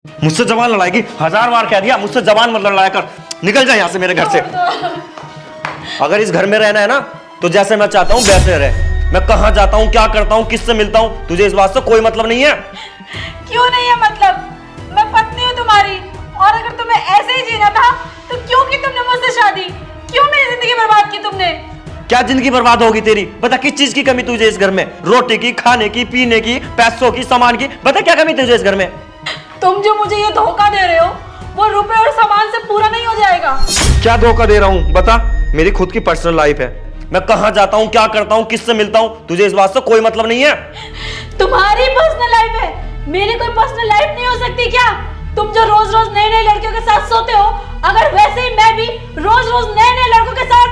मुझसे जबान लड़ाएगी? 1000 बार कह दिया मुझसे जबान मत लड़ाया कर। निकल जा यहाँ से मेरे घर से। अगर इस घर में रहना है ना तो जैसे मैं चाहता हूँ वैसे रह। मैं कहाँ जाता हूँ, क्या करता हूँ, किससे मिलता हूँ, तुझे इस बात से कोई मतलब नहीं है। क्यों नहीं है मतलब? मैं पत्नी हूँ तुम्हारी, और अगर तुम्हें ऐसे ही जीना था तो क्यों की तुमने मुझसे शादी? क्यों मेरी जिंदगी बर्बाद की तुमने? क्या जिंदगी बर्बाद होगी तेरी? बता किस चीज की कमी तुझे इस घर में? रोटी की, खाने की, पीने की, पैसों की, सामान की। बता क्या कमी तुझे इस घर में? तुम जो मुझे ये धोखा दे रहे हो वो रुपए और सामान से पूरा नहीं हो जाएगा। क्या धोखा दे रहा हूँ बता? मेरी खुद की पर्सनल लाइफ है। मैं कहाँ जाता हूँ, क्या करता हूँ, किससे मिलता हूँ, तुझे इस बात से कोई मतलब नहीं है। तुम्हारी पर्सनल लाइफ है, मेरी कोई पर्सनल लाइफ नहीं हो सकती क्या? तुम जो रोज रोज नए नए लड़कियों के साथ सोते हो, अगर वैसे ही मैं भी रोज रोज नए नए लड़कों के साथ,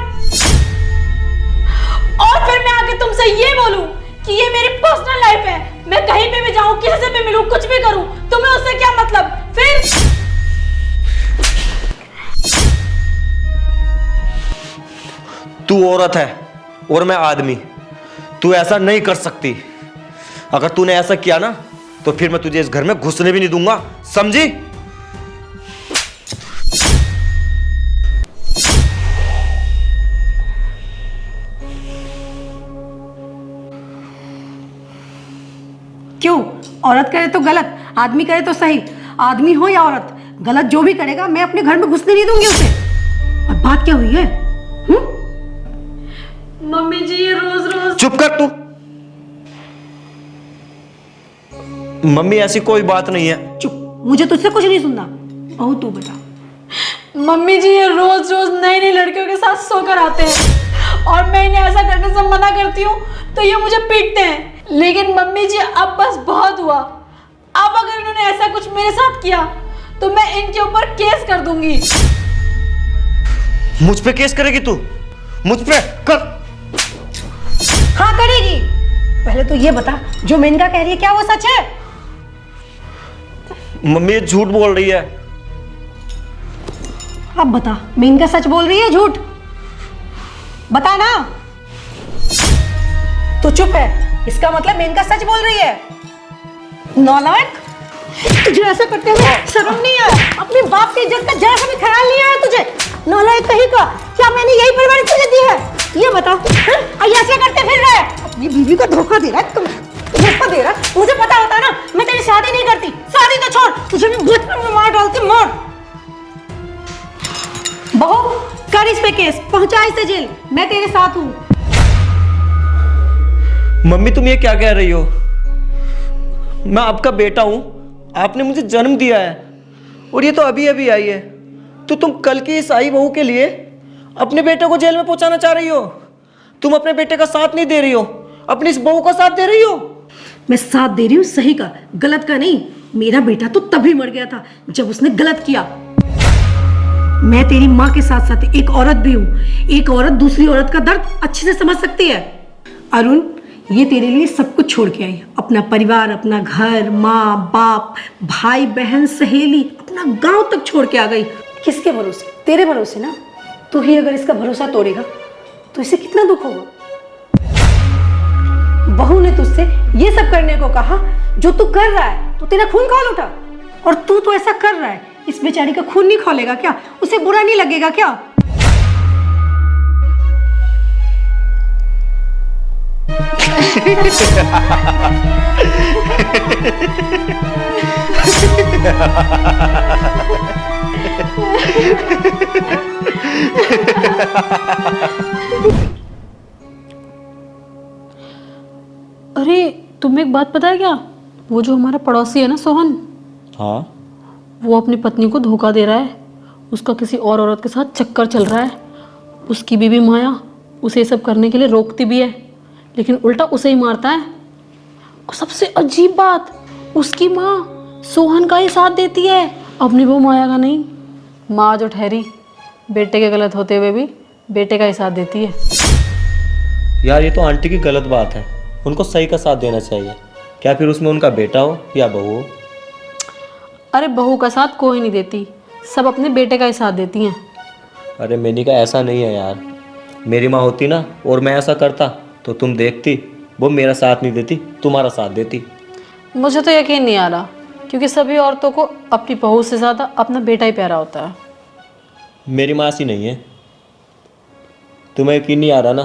और फिर मैं आके तुमसे ये बोलूं कि ये मेरी पर्सनल लाइफ है, मैं कहीं पे भी जाऊं, किसी से भी मिलूं, कुछ भी करूं, तुम्हें उससे क्या मतलब? फिर तू औरत है और मैं आदमी। तू ऐसा नहीं कर सकती। अगर तूने ऐसा किया ना तो फिर मैं तुझे इस घर में घुसने भी नहीं दूंगा, समझी? क्यों? औरत करे तो गलत, आदमी करे तो सही। आदमी हो या औरत, गलत जो भी करेगा मैं अपने घर में घुसने नहीं दूंगी उसे। और बात क्या हुई है? मम्मी जी ये रोज रोज। चुप कर तू। मम्मी ऐसी कोई बात नहीं है। चुप, मुझे तुझसे कुछ नहीं सुनना। बहू तू बता। मम्मी जी ये रोज रोज नई नई लड़कियों के साथ सोकर आते हैं और मैं इन्हें ऐसा करने से मना करती हूँ तो ये मुझे पीटते हैं। लेकिन मम्मी जी अब बस बहुत हुआ। अब अगर इन्होंने ऐसा कुछ मेरे साथ किया तो मैं इनके ऊपर केस कर दूंगी। मुझ पे केस करेगी तू? मुझ पे कर। हाँ करेगी। पहले तो ये बता, जो मेनका कह रही है क्या वो सच है? मम्मी ये झूठ बोल रही है। अब बता, मेनका सच बोल रही है झूठ? बता ना। तो चुप है, इसका मतलब मेनका सच बोल रही है। नालायक, तुझे ऐसा करते हुए शर्म नहीं आया? अपने बाप की इज्जत का जरा सा भी ख्याल नहीं आया तुझे? नालायक कहीं का। क्या मैंने यही परवरिश तुझे दी है? ये बता। ऐसे करते फिर रहे, अपनी बीवी को धोखा दे रहा है। तुम धोखा दे रहा है। मुझे पता होता ना मैं तेरी शादी नहीं करती। शादी तो छोड़, तुझे मैं बचपन में मार डालती। मार। बहू कर इस पे केस, पहुंचा इसे जेल। मैं तेरे साथ हूँ। मम्मी तुम ये क्या कह रही हो? मैं आपका बेटा हूं, आपने मुझे जन्म दिया है और ये तो अभी अभी आई है। तो तुम कल की इस आई बहू के लिए अपने बेटे को जेल में पहुंचाना चाह रही हो? तुम अपने बेटे का साथ नहीं दे रही हो, अपनी इस बहू का साथ दे रही हो। मैं साथ दे रही हूँ सही का, गलत का नहीं। मेरा बेटा तो तभी मर गया था जब उसने गलत किया। मैं तेरी माँ के साथ साथ एक औरत भी हूँ। एक औरत दूसरी औरत का दर्द अच्छे से समझ सकती है। अरुण, ये तेरे लिए सब कुछ छोड़ के आई। अपना परिवार, अपना घर, माँ बाप, भाई बहन, सहेली, अपना गांव तक छोड़ के आ गई। किसके भरोसे? तेरे भरोसे ना। तू ही अगर इसका भरोसा तोड़ेगा तो इसे कितना दुख होगा। बहू ने तुझसे ये सब करने को कहा जो तू कर रहा है, तो तेरा खून खौल उठा। और तू तो ऐसा कर रहा है, इस बेचारी का खून नहीं खौलेगा क्या? उसे बुरा नहीं लगेगा क्या? अरे तुम्हें एक बात पता है क्या? वो जो हमारा पड़ोसी है ना सोहन, हाँ, वो अपनी पत्नी को धोखा दे रहा है। उसका किसी और औरत के साथ चक्कर चल रहा है। उसकी बीवी माया उसे सब करने के लिए रोकती भी है, लेकिन उल्टा उसे ही मारता है। और सबसे अजीब बात, उसकी माँ सोहन का ही साथ देती है, अपनी वो माया का नहीं। माँ जो ठहरी, बेटे के गलत होते हुए भी बेटे का ही साथ देती है। यार ये तो आंटी की गलत बात है। उनको सही का साथ देना चाहिए। क्या फिर उसमें उनका बेटा हो या बहू हो? अरे बहू का साथ कोई नहीं देती, सब अपने बेटे का ही साथ देती हैं। अरे मेनिका ऐसा नहीं है यार। मेरी माँ होती ना और मैं ऐसा करता तो तुम देखती, वो मेरा साथ नहीं देती, तुम्हारा साथ देती। मुझे तो यकीन नहीं आ रहा क्योंकि सभी औरतों को अपनी बहू से ज़्यादा अपना बेटा ही प्यारा होता है। मेरी माँ ऐसी नहीं है। तुम्हें यकीन नहीं आ रहा ना,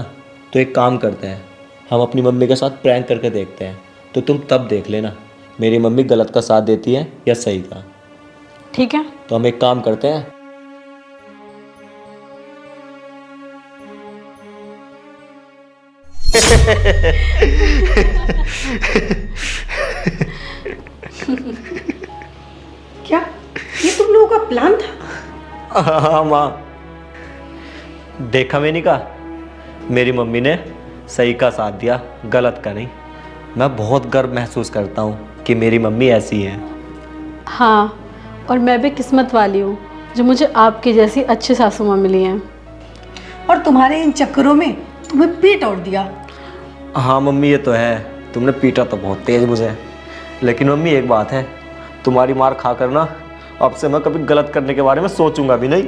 तो एक काम करते हैं, हम अपनी मम्मी के साथ प्रैंक करके देखते हैं, तो तुम तब देख लेना मेरी मम्मी गलत का साथ देती है या सही का। ठीक है। तो हम एक काम करते हैं, क्या ये तुम लोगों का प्लान था? हाँ माँ, देखा मैंने कहा, मेरी मम्मी ने सही का साथ दिया, गलत का नहीं। मैं बहुत गर्व महसूस करता हूँ कि मेरी मम्मी ऐसी है। हाँ, और मैं भी किस्मत वाली हूँ जो मुझे आपकी जैसी अच्छी सासू माँ मिली हैं। और तुम्हारे इन चक्करों में तुम्हें पीट और दिया। हाँ मम्मी, ये तो है, तुमने पीटा तो बहुत तेज मुझे, लेकिन मम्मी एक बात है, तुम्हारी मार खा कर ना अब से मैं कभी गलत करने के बारे में सोचूंगा भी नहीं।